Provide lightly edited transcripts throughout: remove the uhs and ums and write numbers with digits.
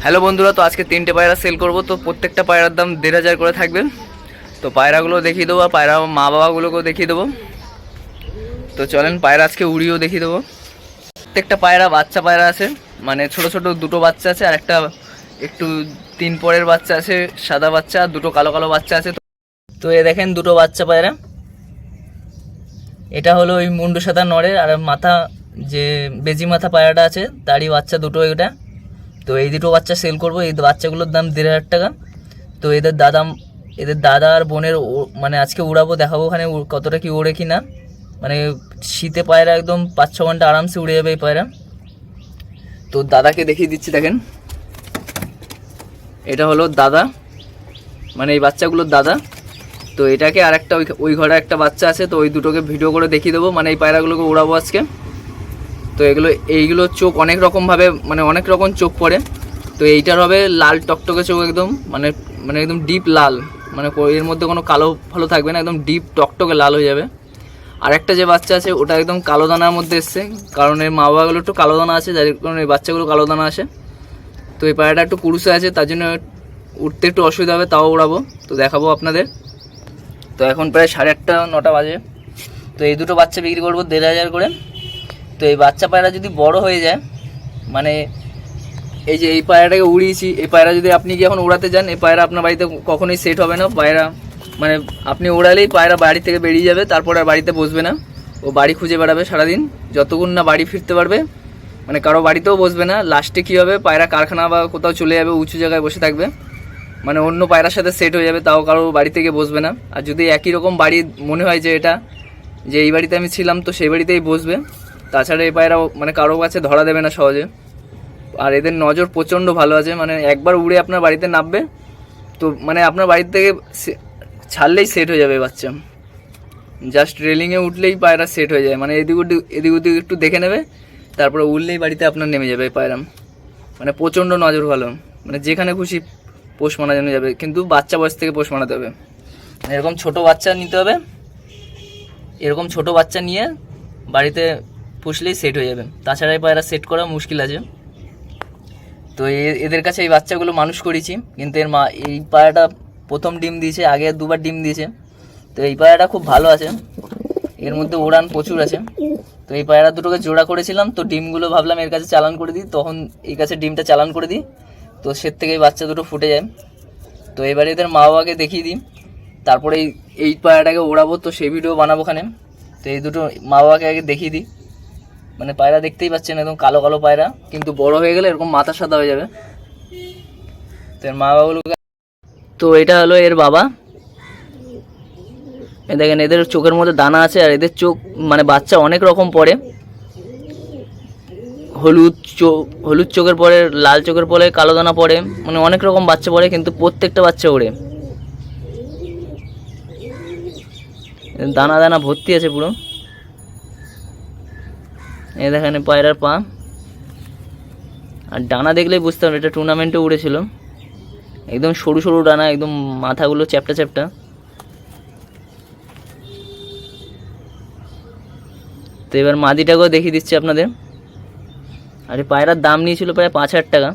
Hello বন্ধুরা, তো আজকে 3টে পায়রা সেল করব। তো প্রত্যেকটা পায়রার দাম 1500 করে থাকবে। তো পায়রাগুলো দেখিয়ে দেবো আর পায়রা মা বাবাগুলোকেও দেখিয়ে দেবো। তো চলেন পায়রা আজকে উড়িয়েও দেখিয়ে দেবো। প্রত্যেকটা পায়রা বাচ্চা পায়রা আছে, মানে ছোট ছোট দুটো বাচ্চা আছে আর একটা একটু 3 পরের বাচ্চা আছে, সাদা বাচ্চা, আর দুটো কালো কালো বাচ্চা আছে। তো এ দেখেন দুটো বাচ্চা পায়রা, এটা হলো ওই মুন্ডু সাদা নড়ের, আর মাথা যে বেজি মাথা পায়রাটা আছে তারই বাচ্চা দুটো এটা। তো এই দুটো বাচ্চা সেল করবো। এই বাচ্চাগুলোর দাম 1500 টাকা। তো এদের দাদা আর বোনের মানে আজকে উড়াবো, দেখাবো ওখানে কতটা কি ওড়ে কি না। মানে শীতে পায়রা একদম 5-6 ঘন্টা আরামসে উড়ে যাবে এই পায়রা। তো দাদাকে দেখিয়ে দিচ্ছি, দেখেন এটা হলো দাদা, মানে এই বাচ্চাগুলোর দাদা। তো এটাকে আর একটা ওই ঘরে একটা বাচ্চা আছে, তো ওই দুটোকে ভিডিও করে দেখিয়ে দেবো। মানে এই পায়রাগুলোকে উড়াবো আজকে। তো এইগুলো চোখ অনেক রকমভাবে, মানে অনেক রকম চোখ পড়ে। তো এইটার হবে লাল টকটকে চোখ, একদম মানে মানে একদম ডিপ লাল, মানে এর মধ্যে কোনো কালো ভালো থাকবে না, একদম ডিপ টকটকে লাল হয়ে যাবে। আর একটা যে বাচ্চা আছে ওটা একদম কালো দানার মধ্যে এসছে, কারণ এর মা বাবাগুলো একটু কালো দানা আছে, যার কারণে এই বাচ্চাগুলো কালো দানা আসে। তো এই পায়রাটা একটু পুরুষে আছে, তার জন্য উঠতে একটু অসুবিধা হবে, তাও উড়াবো। তো দেখাবো আপনাদের। তো এখন প্রায় 8:30-9টা বাজে। তো এই দুটো বাচ্চা বিক্রি করবো 1500 করে। তো এই বাচ্চা পায়রা যদি বড় হয়ে যায়, মানে এই যে এই পায়রাটাকে উড়িয়েছি, এই পায়রা যদি আপনি কি এখন উড়াতে যান, এই পায়রা আপনার বাড়িতে কখনোই সেট হবে না। পায়রা মানে আপনি উড়ালেই পায়রা বাড়ি থেকে বেরিয়ে যাবে, তারপর আর বাড়িতে বসবে না। ও বাড়ি খুঁজে বেড়াবে সারাদিন, যতক্ষণ না বাড়ি ফিরতে পারবে, মানে কারো বাড়িতেও বসবে না। লাস্টে কী হবে, পায়রা কারখানা বা কোথাও চলে যাবে, উঁচু জায়গায় বসে থাকবে, মানে অন্য পায়রার সাথে সেট হয়ে যাবে, তাও কারো বাড়ি থেকে বসবে না। আর যদি একই রকম বাড়ি মনে হয় যে এটা যে এই বাড়িতে আমি ছিলাম, তো সেই বাড়িতেই বসবে। তাছাড়া এই পায়রা মানে কারো কাছে ধরা দেবে না সহজে। আর এদের নজর প্রচণ্ড ভালো আছে, মানে একবার উড়ে আপনার বাড়িতে নামবে, তো মানে আপনার বাড়ি থেকে ছাড়লেই সেট হয়ে যাবে বাচ্চা। জাস্ট রেলিংয়ে উঠলেই পায়রা সেট হয়ে যায়, মানে এদিক ওদিক একটু দেখে নেবে, তারপরে উড়লেই বাড়িতে আপনার নেমে যাবে পায়রা। মানে প্রচণ্ড নজর ভালো, মানে যেখানে খুশি পোষ মানানো যাবে, কিন্তু বাচ্চা বয়স থেকে পোষ মানাতে হবে। এরকম ছোট বাচ্চা নিতে হবে, এরকম ছোট বাচ্চা নিয়ে বাড়িতে পুষলেই সেট হয়ে যাবে, তাছাড়া এই পায়রা সেট করা মুশকিল আছে। তো এদের কাছে এই বাচ্চাগুলো মানুষ করেছি, কিন্তু এর মা এই পায়রাটা প্রথম ডিম দিয়েছে, আগে 2বার ডিম দিয়েছে। তো এই পায়রাটা খুব ভালো আছে, এর মধ্যে উড়ান প্রচুর আছে। তো এই পায়রা দুটোকে জোড়া করেছিলাম, তো ডিমগুলো ভাবলাম এর কাছে চালান করে দিই, তখন এই কাছে ডিমটা চালান করে দিই, তো সে থেকে এই বাচ্চা দুটো ফুটে যায়। তো এবারে এদের মা বাবাকে দেখিয়ে দিই, তারপরে এই পায়রাটাকে ওড়াবো, তো সেই ভিডিও বানাবো ওখানে। তো এই দুটো মা বাবাকে আগে দেখিয়ে দিই। মানে পায়রা দেখতেই পাচ্ছেন একদম কালো কালো পায়রা, কিন্তু বড় হয়ে গেলে এরকম মাথা সাদা হয়ে যাবে। তো এর মা বাবাগুলোকে, তো এটা হলো এর বাবা। দেখেন এদের চোখের মধ্যে দানা আছে, আর এদের চোখ মানে বাচ্চা অনেক রকম পড়ে, হলুদ চোখের পরে, লাল চোখের পরে, কালো দানা পড়ে, মানে অনেক রকম বাচ্চা পড়ে, কিন্তু প্রত্যেকটা বাচ্চা ওড়ে। দানা দানা ভর্তি আছে পুরো। এই দেখেন পায়রার পা আর ডানা দেখলেই বুঝতে পারবেন এটা টুর্নামেন্টে উড়েছিল। একদম সরু সরু ডানা, একদম মাথাগুলো চ্যাপটা চ্যাপটা। তো এবার মাদিটাকেও দেখিয়ে দিচ্ছি আপনাদের। আর এই পায়রার দাম নিয়েছিল প্রায় 5000 টাকা,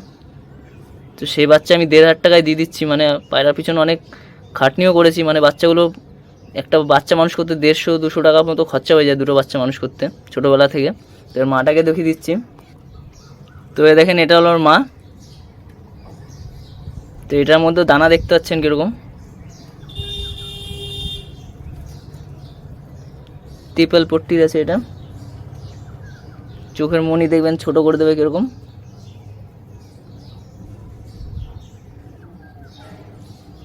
তো সেই বাচ্চা আমি 1500 টাকায় দিয়ে দিচ্ছি। মানে পায়রার পিছনে অনেক খাটনিও করেছি, মানে বাচ্চাগুলো একটা বাচ্চা মানুষ করতে 150-200 টাকা মতো খরচা হয়ে যায় দুটো বাচ্চা মানুষ করতে ছোটোবেলা থেকে। তো এর মাটাকে দেখিয়ে দিচ্ছি। তো এ দেখেন এটা হলো ওর মা। তো এটার মধ্যে দানা দেখতে পাচ্ছেন কীরকম, ট্রিপল পট্টির আছে এটা। চোখের মনি দেখবেন ছোট করে দেবে কীরকম।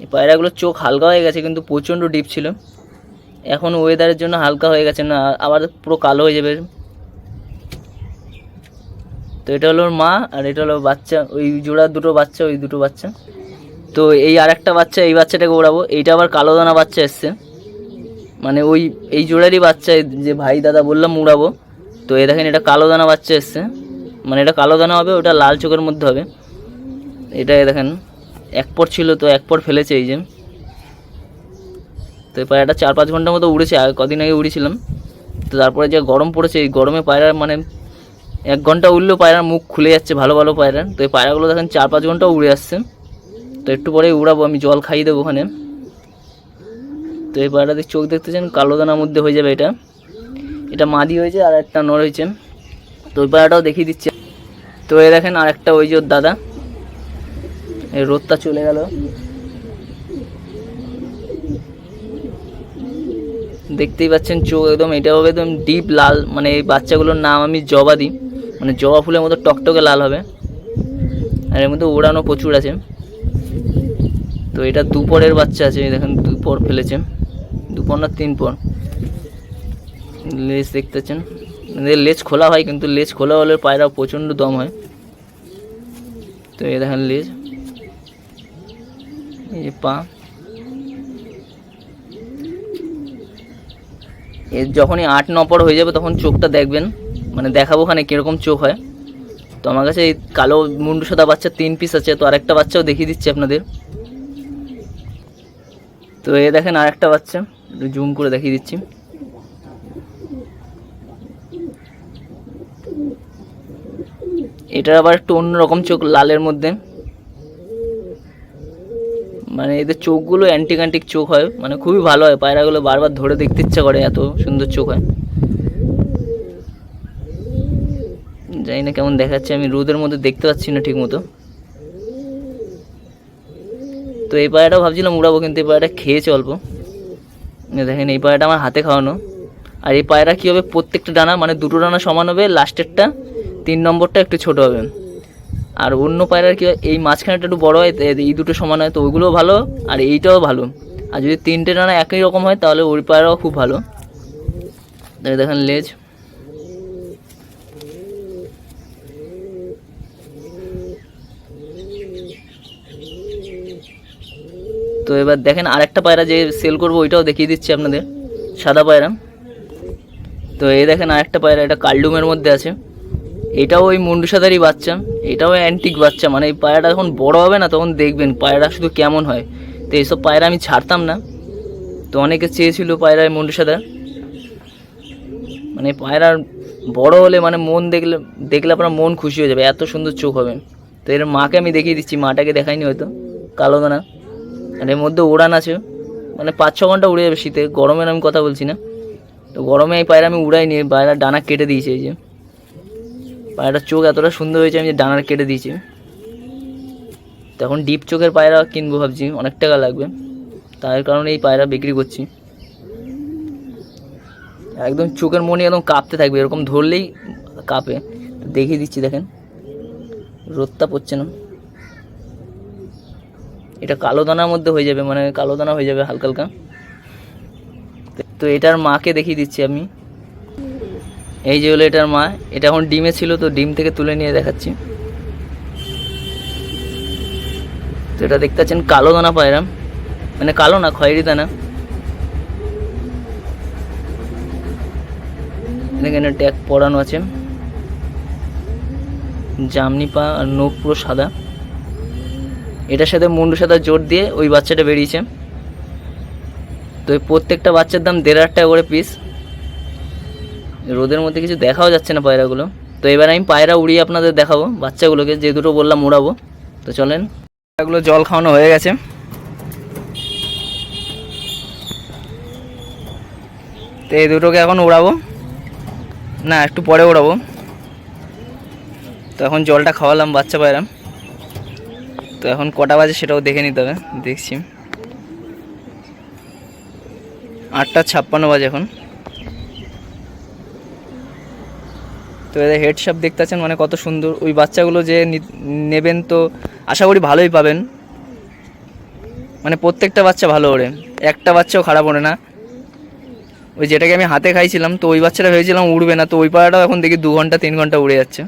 এই পায়রাগুলোর চোখ হালকা হয়ে গেছে, কিন্তু প্রচণ্ড ডিপ ছিল, এখন ওয়েদারের জন্য হালকা হয়ে গেছে, না আবার পুরো কালো হয়ে যাবে। তো এটা হলো ওর মা, আর এটা হলো বাচ্চা, ওই জোড়ার দুটো বাচ্চা, ওই দুটো বাচ্চা। তো এই আর একটা বাচ্চা, এই বাচ্চাটাকে ওড়াবো। এইটা আবার কালো দানা বাচ্চা এসছে, মানে এই জোড়ারই বাচ্চা যে ভাই দাদা বললাম উড়াবো। তো এ দেখেন এটা কালো দানা বাচ্চা এসছে, মানে এটা কালো দানা হবে, ওটা লাল চোখের মধ্যে হবে। এটা দেখেন এক পর ছিল, তো এক পর ফেলেছে এই যে। তো এই পায়রাটা 4-5 ঘন্টার মতো উড়েছে, কদিন আগে উড়েছিলাম। তো তারপরে যে গরম পড়েছে, এই গরমে পায়রা মানে 1 ঘন্টা উড়লেও পায়রার মুখ খুলে যাচ্ছে ভালো ভালো পায়রার। তো এই পায়রাগুলো দেখেন 4-5 ঘন্টাও উড়ে আসছে। তো একটু পরেই উড়াবো, আমি জল খাইয়ে দেবো ওখানে। তো এই পায়রাদের চোখ দেখতেছেন কালো দানার মধ্যে হয়ে যাবে। এটা মাদি হয়েছে আর একটা নর হয়েছে। তো ওই পায়রাটাও দেখিয়ে দিচ্ছে। তো এই দেখেন আর একটা ওই যে ওর দাদা। এই রোদটা চলে গেল, দেখতেই পাচ্ছেন চোখ একদম, এটা হবে একদম ডিপ লাল। মানে এই বাচ্চাগুলোর নাম আমি জবা দিই, মানে জবা ফুলের মতো টকটকে লাল হবে। আর এর মধ্যে ওড়ানো প্রচুর আছে। তো এটা 2 পরের বাচ্চা আছে, দেখেন 2 পর ফেলেছে, 2 পর না 3 পর। লেজ দেখতেছেন, লেজ খোলা হয়, কিন্তু লেজ খোলা হলে পায়রা প্রচণ্ড দম হয়। তো এই দেখেন লেজ, এই যে পা। এর যখনই 8-9 পর হয়ে যাবে তখন চোখটা দেখবেন, মানে দেখাবো ওখানে কীরকম চোখ হয়। তো আমার কাছে এই কালো মুন্ডু সাদা বাচ্চা 3 পিস আছে। তো আরেকটা বাচ্চাও দেখিয়ে দিচ্ছি আপনাদের। তো এই দেখেন আরেকটা বাচ্চা, জুম করে দেখিয়ে দিচ্ছি। এটার আবার একটু অন্যরকম চোখ, লালের মধ্যে। মানে এদের চোখগুলো অ্যান্টিক চোখ হয়, মানে খুবই ভালো হয়। পায়রাগুলো বারবার ধরে দেখতে ইচ্ছা করে, এত সুন্দর চোখ হয়। জানি না কেমন দেখাচ্ছে, আমি রোদের মধ্যে দেখতে পাচ্ছি না ঠিক মতো। তো এই পায়রাটাও ভাবছিলাম উড়াবো, কিন্তু এই পায়রাটা খেয়েছে অল্প। দেখেন এই পায়রাটা আমার হাতে খাওয়ানো। আর এই পায়রা কী হবে, প্রত্যেকটা ডানা মানে 2টো ডানা সমান হবে, লাস্টেরটা 3 নম্বরটা একটু ছোট হবে। আর অন্য পায়রার কী হয়, এই মাঝখানেটা একটু বড়ো হয়, এই 2টো সমান হয়, তো ওইগুলোও ভালো আর এইটাও ভালো। আর যদি 3টে ডানা একই রকম হয় তাহলে ওই পায়রাও খুব ভালো। দেখেন লেজ, তো এবার দেখেন আরেকটা পায়রা যে সেল করবো ওইটাও দেখিয়ে দিচ্ছি আপনাদের, সাদা পায়রা। তো এই দেখেন আরেকটা পায়রা, এটা কালডুমের মধ্যে আছে। এটাও ওই মুন্ডু সাদারই বাচ্চা, এটাও অ্যান্টিক বাচ্চা। মানে এই পায়রাটা যখন বড় হবে না তখন দেখবেন পায়রা শুধু কেমন হয়। তো এইসব পায়রা আমি ছাড়তাম না, তো অনেকে চেয়েছিল পায়রায় মুন্ডু সাদা। মানে পায়রার বড় হলে মানে মন দেখলে আপনার মন খুশি হয়ে যাবে, এত সুন্দর চোখ হবে। তো এর মাকে আমি দেখিয়ে দিচ্ছি, মাটাকে দেখাইনি হয়তো, কালো দানা। আর এর মধ্যে উড়ান আছে, মানে 5-6 ঘন্টা উড়ে যাবে শীতে। গরমের আমি কথা বলছি না। তো গরমে এই পায়রা আমি উড়াইনি, পায়রার ডানা কেটে দিয়েছি। এই যে পায়রাটার চোখ এতটা সুন্দর হয়েছে, আমি যে ডানা কেটে দিয়েছি। তো এখন ডিপ চোখের পায়রা কিনবো ভাবছি, অনেক টাকা লাগবে, তার কারণে এই পায়রা বিক্রি করছি। একদম চোখের মনি একদম কাঁপতে থাকবে, এরকম ধরলেই কাঁপে। দেখিয়ে দিচ্ছি, দেখেন রোদটা পড়ছে না। এটা কালো দানার মধ্যে হয়ে যাবে, মানে কালো দানা হয়ে যাবে হালকা হালকা। তো এটার মাকে দেখিয়ে দিচ্ছি আমি। এই যে হলো এটার মা, এটা এখন ডিমে ছিল, তো ডিম থেকে তুলে নিয়ে দেখাচ্ছি। তো এটা দেখতে পাচ্ছেন কালো দানা পায়রা, মানে কালো না, খয়েরি দানা। এখানে ট্যাগ পরানো আছে, জামনি পা আর নখ পুরো সাদা। এটার সাথে মুন্ডু সাদা জোর দিয়ে ওই বাচ্চাটা বেরিয়েছে। তো এই প্রত্যেকটা বাচ্চার দাম 1,500 টাকা করে পিস। রোদের মধ্যে কিছু দেখাও যাচ্ছে না পায়রাগুলো। তো এবার আমি পায়রা উড়িয়ে আপনাদের দেখাবো বাচ্চাগুলোকে, যে দুটো বললাম উড়াবো। তো চলেন, পায়রাগুলো জল খাওয়ানো হয়ে গেছে। তো এই দুটোকে এখন উড়াবো না, একটু পরে উড়াবো। তো এখন জলটা খাওয়ালাম বাচ্চা পায়রা। তো এখন কটা বাজে সেটাও দেখে নিতে হবে, দেখছি 8:56 বাজে এখন। তো এদের হেডশাপ দেখতে পাচ্ছেন, মানে কত সুন্দর। ওই বাচ্চাগুলো যে নেবেন তো আশা করি ভালোই পাবেন, মানে প্রত্যেকটা বাচ্চা ভালো ওড়ে, একটা বাচ্চাও খারাপ ওড়ে না। ওই যেটাকে আমি হাতে খাইছিলাম, তো ওই বাচ্চাটা ভেবেছিলাম উড়বে না, তো ওই পায়রাটাও এখন দেখি 2 ঘন্টা 3 ঘন্টা উড়ে যাচ্ছে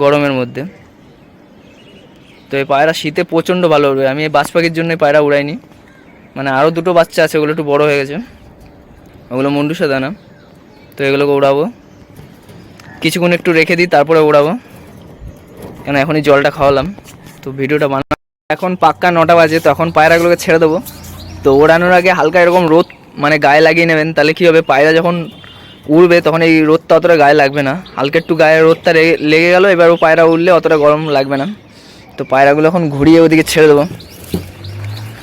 গরমের মধ্যে। তো এই পায়রা শীতে প্রচণ্ড ভালো উড়বে। আমি এই বাজ পাখির জন্য পায়রা উড়াইনি, মানে আরও 2টো বাচ্চা আছে, ওগুলো একটু বড়ো হয়ে গেছে, ওগুলো মুন্ডু সাদা না। তো এগুলোকে উড়াবো, কিছুক্ষণ একটু রেখে দিই তারপরে উড়াবো, কেন এখনই জলটা খাওয়ালাম। তো ভিডিওটা এখন পাক্কা 9টা বাজে। তো এখন পায়রাগুলোকে ছেড়ে দেবো। তো ওড়ানোর আগে হালকা এরকম রোদ মানে গায়ে লাগিয়ে নেবেন, তাহলে কী হবে, পায়রা যখন উড়বে তখন এই রোদটা অতটা গায়ে লাগবে না, হালকা একটু গায়ে রোদটা লেগে গেল, এবার ও পায়রা উড়লে অতটা গরম লাগবে না। তো পায়রাগুলো এখন ঘুরিয়ে ওদিকে ছেড়ে দেবো।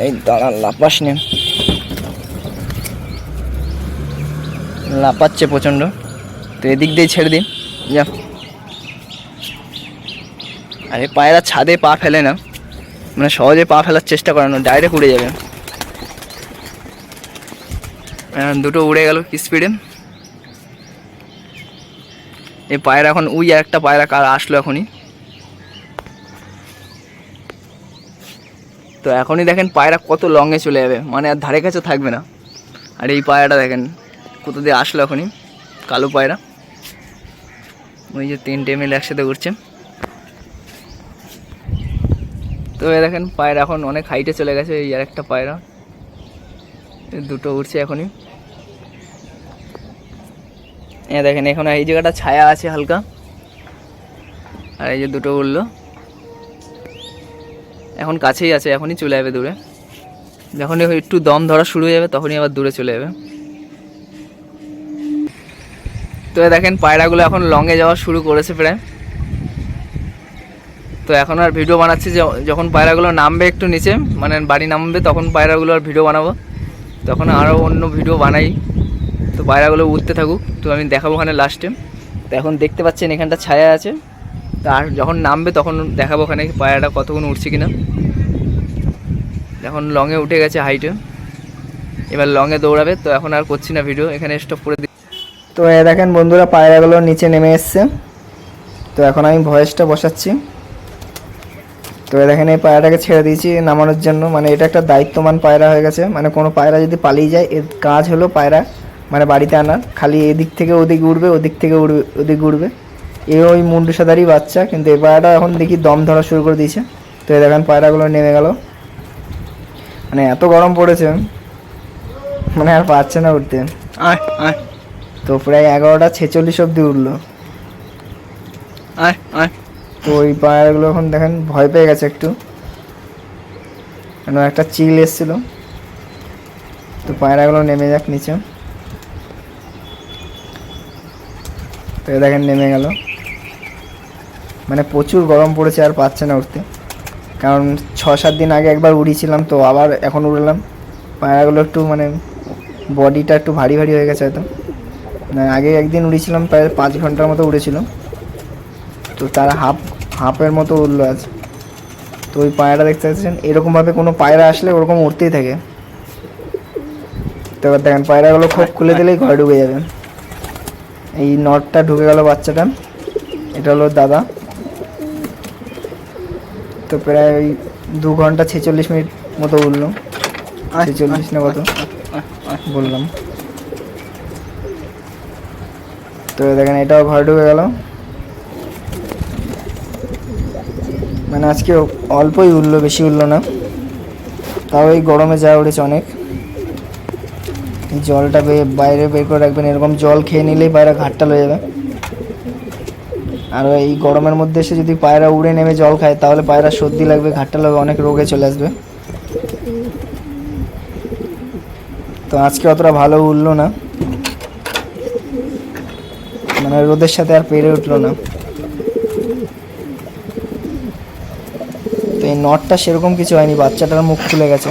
এই দাঁড়া, লাপাস নেন, লাপাচ্ছে প্রচণ্ড। তো এদিক দিয়ে ছেড়ে দিন যা। আরে পায়রা ছাদে পা ফেলে না, মানে সহজে পা ফেলার চেষ্টা করে না, ডাইরেক্ট উড়ে যাবে। দুটো উড়ে গেল কি স্পিডে। এই পায়রা এখন উই আর একটা পায়রা কার আসলো এখনই। তো এখনই দেখেন পায়রা কত লংয়ে চলে যাবে, মানে আর ধারে কাছে থাকবে না। আর এই পায়রাটা দেখেন কোথা দিয়ে আসলো এখনই, কালো পায়রা। ওই যে 3টে মিলে একসাথে উঠছে। তো এই দেখেন পায়রা এখন অনেক হাইটে চলে গেছে। এই আর একটা পায়রা, দুটো উঠছে এখনই। দেখেন এখন এই জায়গাটা ছায়া আছে হালকা, আর এই যে দুটো উঠলো, এখন কাছেই আছে, এখনই চলে যাবে দূরে। যখনই একটু দম ধরা শুরু হয়ে যাবে তখনই আবার দূরে চলে যাবে। তো দেখেন পায়রাগুলো এখন লংয়ে যাওয়া শুরু করেছে প্রায়। তো এখন আর ভিডিও বানাচ্ছি, যখন পায়রাগুলো নামবে একটু নিচে, মানে বাড়ি নামবে, তখন পায়রাগুলো আর ভিডিও বানাবো, তখন আরও অন্য ভিডিও বানাই। তো পায়রাগুলো উঠতে থাকুক, তো আমি দেখাবো ওখানে লাস্টে। তো এখন দেখতে পাচ্ছেন এখানটা ছায়া আছে, তো আর যখন নামবে তখন দেখাবো ওখানে পায়রাটা কতক্ষণ উঠছে কিনা। এখন লংয়ে উঠে গেছে হাইটে, এবার লংয়ে দৌড়াবে। তো এখন আর করছি না ভিডিও, এখানে স্টপ করে দিই। তো দেখেন বন্ধুরা পায়রাগুলো নিচে নেমে এসছে। তো এখন আমি ভয়েসটা বসাচ্ছি। তো দেখেন এই পায়রাটাকে ছেড়ে দিয়েছি নামানোর জন্য, মানে এটা একটা দায়িত্ববান পায়রা হয়ে গেছে। মানে কোনো পায়রা যদি পালিয়ে যায়, এর কাজ হলো পায়রা মানে বাড়িতে আনার, খালি এদিক থেকে ওদিক উড়বে, ওদিক থেকে উড়বে, ওদিক উড়বে। ওই মুন্ডুসাদারই বাচ্চা, কিন্তু এই পায়রাটা এখন দেখি দম ধরা শুরু করে দিয়েছে। তো এই দেখেন পায়রাগুলো নেমে গেল, মানে এত গরম পড়েছে মানে আর পারছে না উঠতে। তো প্রায় 11টা 46 অবধি উঠলো। তো ওই পায়রাগুলো এখন দেখেন ভয় পেয়ে গেছে একটু, কেন একটা চিল এসছিল। তো পায়রাগুলো নেমে যাক নিচে। তো দেখেন নেমে গেল, মানে প্রচুর গরম পড়েছে, আর পাচ্ছে না উঠতে। কারণ 6-7 দিন আগে একবার উড়িয়েছিলাম, তো আবার এখন উড়লাম। পায়রাগুলো একটু মানে বডিটা একটু ভারী ভারী হয়ে গেছে হয়তো। আগে একদিন উড়িয়েছিলাম, প্রায় 5 ঘন্টার মতো উড়েছিল, তো তারা হাফের মতো উড়লো আজ। তো ওই পায়রা দেখতে পাচ্ছেন, এরকমভাবে কোনো পায়রা আসলে ওরকম উড়তেই থাকে। তো এবার দেখেন পায়রাগুলো খোপ খুলে দিলেই ঘরে ঢুকে যাবে। এই নটটা ঢুকে গেল বাচ্চাটা, এটা হলো দাদা। তো প্রায় ওই 2 ঘন্টা 46 মিনিট মতো উড়লো, 46 না কত বললাম। তো দেখেন এটাও ঘরে ঢুকে গেল, মানে আজকে অল্পই উঠলো, বেশি উঠলো না। তাও এই গরমে যা উঠেছে অনেক। জলটা বাইরে বের করে রাখবেন, এরকম জল খেয়ে নিলেই পায়রা ঘাটটা লয়ে যাবে। আর এই গরমের মধ্যে এসে যদি পায়রা উড়ে নেমে জল খায়, তাহলে পায়রা সর্দি লাগবে, ঘাটটা লাগবে, অনেক রোগে চলে আসবে। তো আজকে অতটা ভালো উঠলো না, মানে রোদের সাথে আর পেরে উঠলো না। তো এই নটটা সেরকম কিছু হয়নি, বাচ্চাটার মুখ খুলে গেছে।